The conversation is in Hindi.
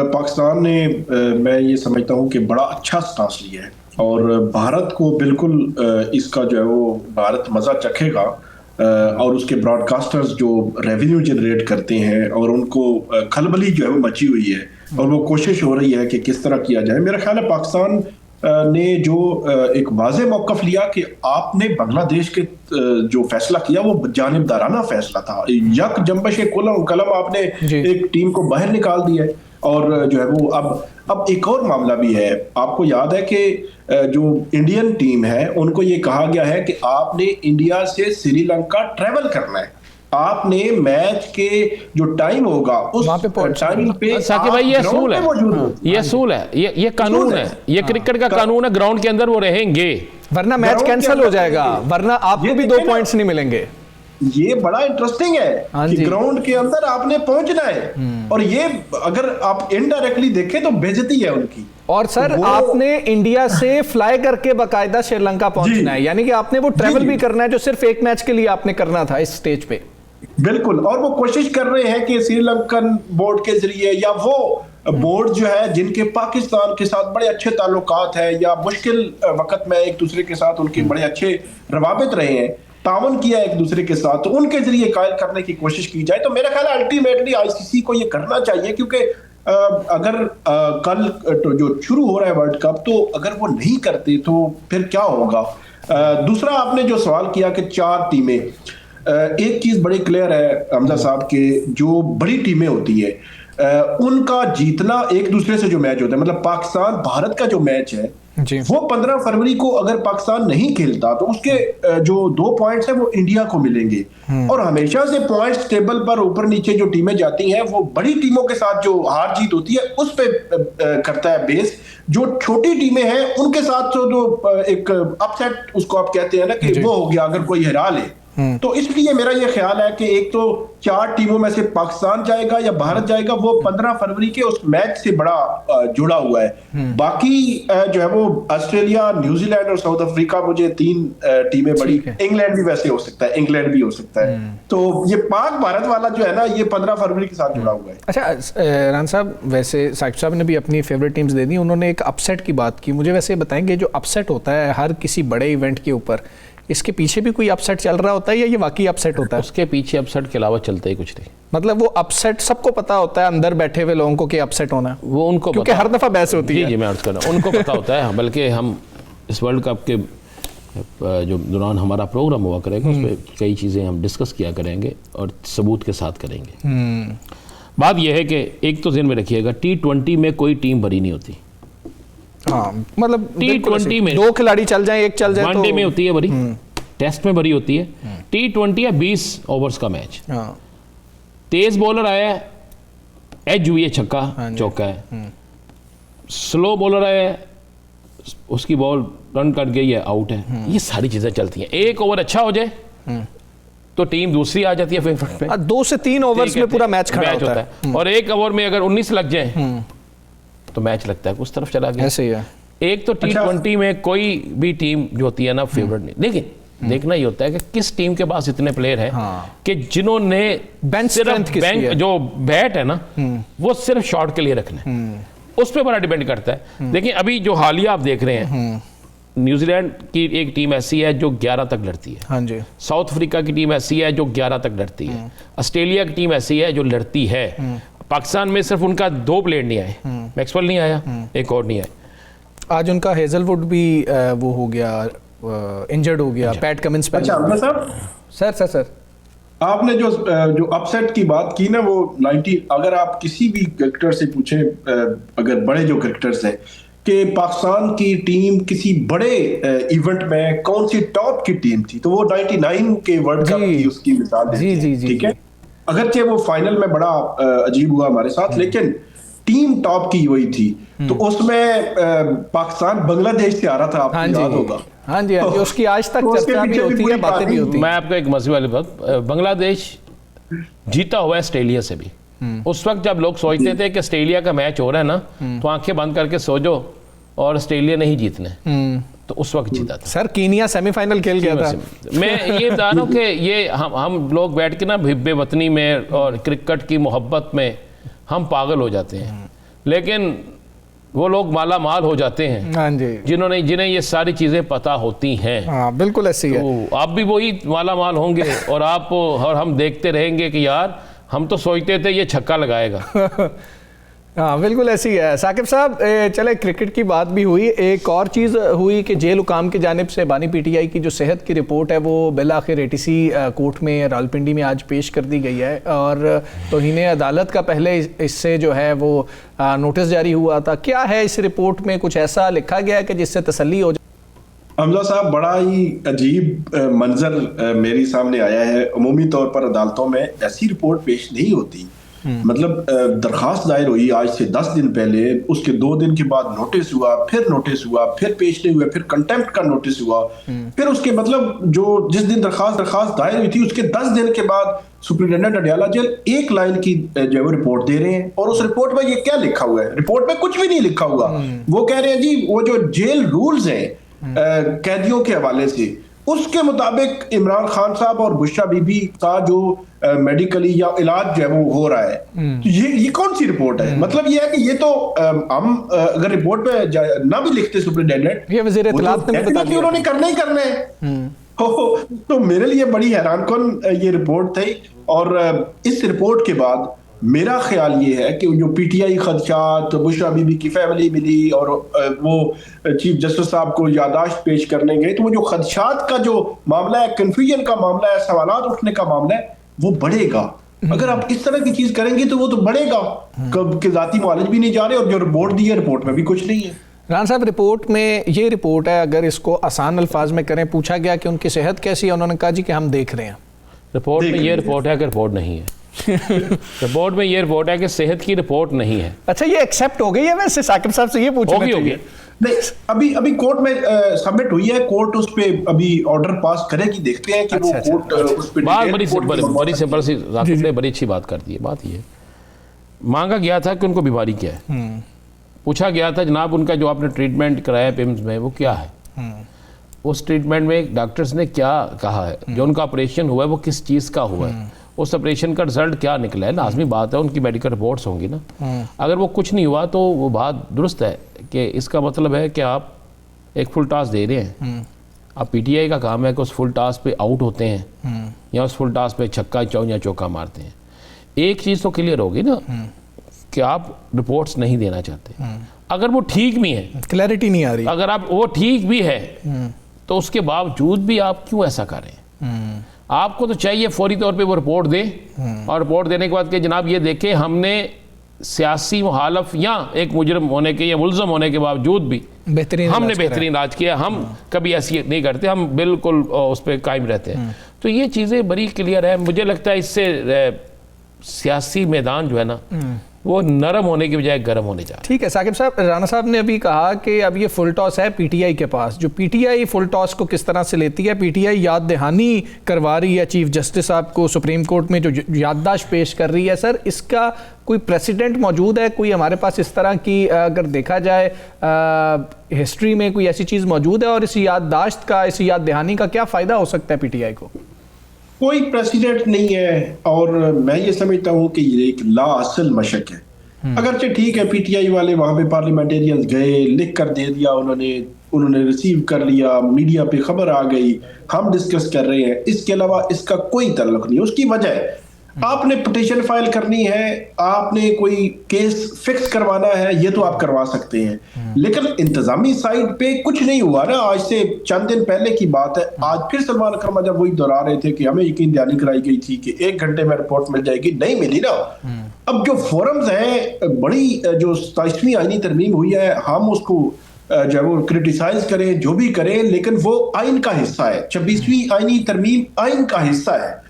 पाकिस्तान ने मैं ये समझता हूँ कि बड़ा अच्छा स्टांस लिया है और भारत को बिल्कुल इसका जो है वो भारत मज़ा चखेगा और उसके ब्रॉडकास्टर्स जो रेवेन्यू जनरेट करते हैं और उनको खलबली जो है वो मची हुई है और वो कोशिश हो रही है कि किस तरह किया जाए। मेरा ख्याल है पाकिस्तान ने जो एक वाज़े मौक़िफ़ लिया कि आपने बांग्लादेश के जो फैसला किया वो जानिबदाराना फैसला था, यक जंबश कलम आपने एक टीम को बाहर निकाल दिया है। और जो है वो अब एक और मामला भी है, आपको याद है कि जो इंडियन टीम है उनको ये कहा गया है कि आपने इंडिया से श्रीलंका ट्रैवल करना है, आपने मैच के जो टाइम होगा उस टाइम पे साकिब भाई ये असूल है, ये असूल है, ये कानून है, ये क्रिकेट का कानून है, ग्राउंड के अंदर वो रहेंगे, वरना मैच कैंसिल हो जाएगा, वरना आपको भी 2 पॉइंट्स नहीं मिलेंगे। ये बड़ा इंटरेस्टिंग है कि ग्राउंड के अंदर आपने पहुंचना है और ये अगर आप इनडायरेक्टली देखें तो बेइज्जती है उनकी। और सर आपने इंडिया से फ्लाई करके बाकायदा श्रीलंका पहुंचना है, यानी कि आपने वो ट्रैवल भी करना है जो सिर्फ एक मैच के लिए आपने करना था इस स्टेज पे। बिल्कुल, और वो कोशिश कर रहे हैं कि श्रीलंकन बोर्ड के जरिए या वो बोर्ड जो है जिनके पाकिस्तान के साथ बड़े अच्छे ताल्लुकात है या मुश्किल वक्त में एक दूसरे के साथ उनके बड़े अच्छे रवाबित रहे हैं, तावन किया एक दूसरे के साथ, तो उनके जरिए कायल करने की कोशिश की जाए। तो मेरा ख्याल है अल्टीमेटली आईसीसी को ये करना चाहिए, क्योंकि अगर कल तो जो शुरू हो रहा है वर्ल्ड कप, तो अगर वो नहीं करते तो फिर क्या होगा। दूसरा आपने जो सवाल किया कि 4 टीमें, एक चीज बड़ी क्लियर है हमजा साहब के जो बड़ी टीमें होती है उनका जीतना एक दूसरे से जो मैच होता है, मतलब पाकिस्तान भारत का जो मैच है वो 15 फरवरी को अगर पाकिस्तान नहीं खेलता तो उसके जो 2 पॉइंट्स हैं वो इंडिया को मिलेंगे। और हमेशा से पॉइंट्स टेबल पर ऊपर नीचे जो टीमें जाती हैं वो बड़ी टीमों के साथ जो हार जीत होती है उस पे करता है बेस। जो छोटी टीमें हैं उनके साथ जो एक अपसेट उसको आप कहते हैं ना कि वो हो गया अगर कोई हरा ले, तो इसलिए मेरा ये ख्याल है कि एक तो 4 टीमों में से पाकिस्तान जाएगा या भारत जाएगा, वो 15 फरवरी के उस मैच से बड़ा जुड़ा हुआ है। बाकी जो है वो ऑस्ट्रेलिया, न्यूजीलैंड और साउथ अफ्रीका, मुझे 3 टीमें बड़ी, इंग्लैंड भी वैसे हो सकता है, इंग्लैंड भी हो सकता है। तो ये पाक भारत वाला जो है ना ये 15 फरवरी के साथ जुड़ा हुआ है। अच्छा रान साहब, वैसे साहिब साहब ने भी अपनी फेवरेट टीम्स दे दी, उन्होंने एक अपसेट की बात की, मुझे वैसे बताएंगे जो अपसेट होता है हर किसी बड़े इवेंट के ऊपर, इसके पीछे भी कोई अपसेट चल रहा होता है या ये वाकई अपसेट होता है? उसके पीछे अपसेट के अलावा चलता ही कुछ नहीं। मतलब वो अपसेट सबको पता होता है अंदर बैठे हुए लोगों को कि अपसेट होना है, वो उनको क्योंकि हर दफा बहस होती है। जी मैं अर्ज कर रहा हूं उनको पता होता है, बल्कि हम इस वर्ल्ड कप के जो दौरान हमारा प्रोग्राम हुआ करेगा उसमें कई चीज़ें हम डिस्कस किया करेंगे और सबूत के साथ करेंगे। बात यह है कि एक तो ज़हन में रखिएगा, T20 में कोई टीम भरी नहीं होती। हाँ, मतलब T20 में 2 खिलाड़ी चल जाए, एक चल जाए, वनडे में होती है भरी, टेस्ट में भरी होती है। T20 है 20 ओवर्स का मैच, तेज बॉलर आया, एज हुई है, छक्का चौका है, स्लो बॉलर आया, उसकी बॉल रन कट गई है, आउट है, ये सारी चीजें चलती हैं। 1 ओवर अच्छा हो जाए तो टीम दूसरी आ जाती है फेवरेट पे, 2 से 3 ओवर्स में पूरा मैच खड़ा होता है। और 1 ओवर में अगर 19 लग जाए तो मैच लगता है उस तरफ चला गया। ऐसे ही है। एक तो T20 में कोई भी टीम जो होती है ना फेवरेट नहीं, लेकिन देखना ही होता है कि किस टीम के पास इतने प्लेयर हैं कि जिन्होंने सिर्फ जो बैट है ना वो सिर्फ शॉट के लिए रखना है, उस पर बड़ा डिपेंड करता है। देखिए अभी जो हालिया आप देख रहे हैं, न्यूजीलैंड की एक टीम ऐसी है जो 11 तक लड़ती है, हाँ जी, साउथ अफ्रीका की टीम ऐसी है जो 11 तक लड़ती है, ऑस्ट्रेलिया की टीम ऐसी है जो लड़ती है। पाकिस्तान में सिर्फ उनका 2 प्लेयर नहीं आए, मैक्सवेल नहीं आया, एक और नहीं आया। आज उनका हेजलवुड भी वो हो गया, इंजर्ड हो गया, पैट कमिंस। अच्छा सर आपने जो अपसेट की बात की ना, वो 90, अगर आप किसी भी क्रिकेटर से पूछें, अगर बड़े जो क्रिकेटर्स हैं कि पाकिस्तान की टीम किसी बड़े इवेंट में कौन सी टॉप की टीम थी, तो वो 99 के वर्ल्ड कप की उसकी मिसाल देते हैं। ठीक है, अगरचे वो फाइनल में बड़ा अजीब हुआ हमारे साथ, लेकिन टीम टॉप की वही थी। तो उसमें पाकिस्तान बांग्लादेश से आ रहा था, आपको याद होगा। हाँ जी, उसकी आज तक चर्चा भी होती है, बातें भी होती हैं। मैं आपको एक मसले वाली बात, बांग्लादेश जीता हुआ है ऑस्ट्रेलिया से भी। उस वक्त जब लोग सोचते थे कि ऑस्ट्रेलिया का मैच हो रहा है ना, तो आंखें बंद करके सो जाओ और ऑस्ट्रेलिया नहीं जीतने, तो उस वक्त जीता था। सर कीनिया सेमीफाइनल खेल गया था। मैं ये बता रहा हूँ कि ये हम लोग बैठ के ना बेवतनी में और क्रिकेट की मोहब्बत में हम पागल हो जाते हैं। लेकिन वो लोग माला माल हो जाते हैं हाँ जी, जिन्हें ये सारी चीज़ें पता होती हैं। हाँ बिल्कुल ऐसी है। तो आप भी वही माला माल होंगे और हम देखते रहेंगे कि यार हम तो सोचते थे ये छक्का लगाएगा। हाँ बिल्कुल ऐसी है। साकिब साहब, चले क्रिकेट की बात भी हुई, एक और चीज़ हुई कि जेल हुकाम की जानिब से बानी पीटीआई की जो सेहत की रिपोर्ट है वो बिल आखिर एटीसी कोर्ट में रावलपिंडी में आज पेश कर दी गई है, और तौहीन अदालत का पहले इससे जो है वो नोटिस जारी हुआ था। क्या है इस रिपोर्ट में, कुछ ऐसा लिखा गया है कि जिससे तसल्ली हो जाए? हमजा साहब, बड़ा ही अजीब मंजर मेरे सामने आया है। अमूमी तौर पर अदालतों में ऐसी रिपोर्ट पेश नहीं होती। मतलब दरखास्त दायर हुई आज से 10 दिन पहले, उसके 2 दिन के बाद नोटिस हुआ, फिर नोटिस हुआ, फिर पेश नहीं हुआ, फिर कंटेम्प्ट का नोटिस हुआ, फिर उसके मतलब जो जिस दिन दरखास्त दायर हुई थी उसके 10 दिन के बाद सुप्रिंटेंडेंट अडयाला जेल एक लाइन की जो है रिपोर्ट दे रहे हैं। और उस रिपोर्ट में ये क्या लिखा हुआ है? रिपोर्ट में कुछ भी नहीं लिखा हुआ। वो कह रहे हैं जी वो जो जेल रूल्स हैं कैदियों के हवाले से, उसके मुताबिक इमरान खान साहब और बुशरा बीबी का जो मेडिकली या इलाज जो है वो हो रहा है। तो ये कौन सी रिपोर्ट है? मतलब ये है कि ये तो हम अगर रिपोर्ट पे ना भी लिखते सुप्रिंटेंडेंट, ये वज़ीर इत्तलात ने बता दिया उन्होंने करना ही करना है। तो मेरे लिए बड़ी हैरानकुन ये रिपोर्ट थी। और इस रिपोर्ट के बाद मेरा ख्याल ये है कि जो पीटीआई खदशात, बुशरा बीबी की फैमिली मिली और वो चीफ जस्टिस साहब को यादाश्त पेश करने गए, तो वो जो खदशात का जो मामला है, कंफ्यूजन का मामला है, सवालात उठने का मामला है, वो बढ़ेगा। अगर आप इस तरह की चीज करेंगे तो वो तो बढ़ेगा। कब के जाती मुआलिज भी नहीं जा रहे, और जो रिपोर्ट दी है रिपोर्ट में भी कुछ नहीं है। रान साहब, रिपोर्ट में ये रिपोर्ट है, अगर इसको आसान अल्फाज में करें, पूछा गया कि उनकी सेहत कैसी है, उन्होंने कहा जी कि हम देख रहे हैं। रिपोर्ट में ये रिपोर्ट है कि रिपोर्ट नहीं है। रिपोर्ट में ये रिपोर्ट है कि सेहत की रिपोर्ट नहीं है। अच्छा, ये एक्सेप्ट हो गई है? वैसे साकिब साहब से ये पूछना चाहिए। नहीं, अभी कोर्ट में सबमिट हुई है, कोर्ट उस पे अभी ऑर्डर पास करेगी, देखते हैं कि वो कोर्ट उस पे बड़ी अच्छी बात कर दी है। बात ये मांगा गया था कि उनको बीमारी क्या है, पूछा गया था जनाब उनका जो आपने ट्रीटमेंट कराया पिम्स में वो क्या है, उस ट्रीटमेंट में डॉक्टर्स ने क्या कहा है, जो उनका ऑपरेशन हुआ है वो किस चीज़ का हुआ है, उस ऑपरेशन का रिजल्ट क्या निकला है। लाजमी बात है उनकी मेडिकल रिपोर्ट्स होंगी ना। अगर वो कुछ नहीं हुआ तो वो बात दुरुस्त है कि इसका मतलब है कि आप एक फुल टास्क दे रहे हैं। अब पीटीआई का काम है कि उस फुल टास्क पे आउट होते हैं या उस फुल टास्क पे छक्का या चौका मारते हैं। एक चीज़ तो क्लियर होगी ना कि आप रिपोर्ट्स नहीं देना चाहते। अगर वो ठीक भी है, क्लैरिटी नहीं आ रही, अगर आप वो ठीक भी है तो उसके बावजूद भी आप क्यों ऐसा करें? आपको तो चाहिए फौरी तौर पे वो रिपोर्ट दे, और रिपोर्ट देने के बाद कि जनाब ये देखें हमने सियासी मुखालफ या एक मुजरम होने के या मुलजम होने के बावजूद भी हमने बेहतरीन इलाज किया, हम कभी ऐसी नहीं करते, हम बिल्कुल उस पर कायम रहते हैं। तो ये चीज़ें बड़ी क्लियर है। मुझे लगता है इससे सियासी मैदान जो है ना वो नरम होने की बजाय गर्म होने जा रहा है। ठीक है साकिब साहब, राना साहब ने अभी कहा कि अब ये फुल टॉस है पीटीआई के पास। जो पीटीआई फुल टॉस को किस तरह से लेती है, पीटीआई याद दहानी करवा रही है चीफ जस्टिस साहब को सुप्रीम कोर्ट में, जो याददाश्त पेश कर रही है। सर, इसका कोई प्रेसिडेंट मौजूद है? कोई हमारे पास इस तरह की अगर देखा जाए हिस्ट्री में कोई ऐसी चीज़ मौजूद है, और इस याददाश्त का, इस याद दहानी का क्या फ़ायदा हो सकता है पीटीआई को? कोई प्रेसिडेंट नहीं है, और मैं ये समझता हूँ कि ये एक लाअसल मशक है। अगरचे ठीक है पीटीआई वाले वहां पे पार्लियामेंटेरियंस गए, लिख कर दे दिया उन्होंने रिसीव कर लिया, मीडिया पे खबर आ गई, हम डिस्कस कर रहे हैं, इसके अलावा इसका कोई ताल्लुक नहीं। उसकी वजह आपने पिटीशन फाइल करनी है, आपने कोई केस फिक्स करवाना है, ये तो आप करवा सकते हैं, लेकिन इंतजामी साइड पे कुछ नहीं हुआ ना। आज से चंद दिन पहले की बात है, आज फिर सलमान खरमा जब वही दोहरा रहे थे कि हमें यकीन दहानी कराई गई थी कि 1 घंटे में रिपोर्ट मिल जाएगी, नहीं मिली ना। अब जो फोरम्स हैं, बड़ी जो 27वीं आईनी तरमीम हुई है, हम उसको जो वो क्रिटिसाइज करें, जो भी करें, लेकिन वो आइन का हिस्सा है। 26वीं आईनी तरमीम आइन का हिस्सा है।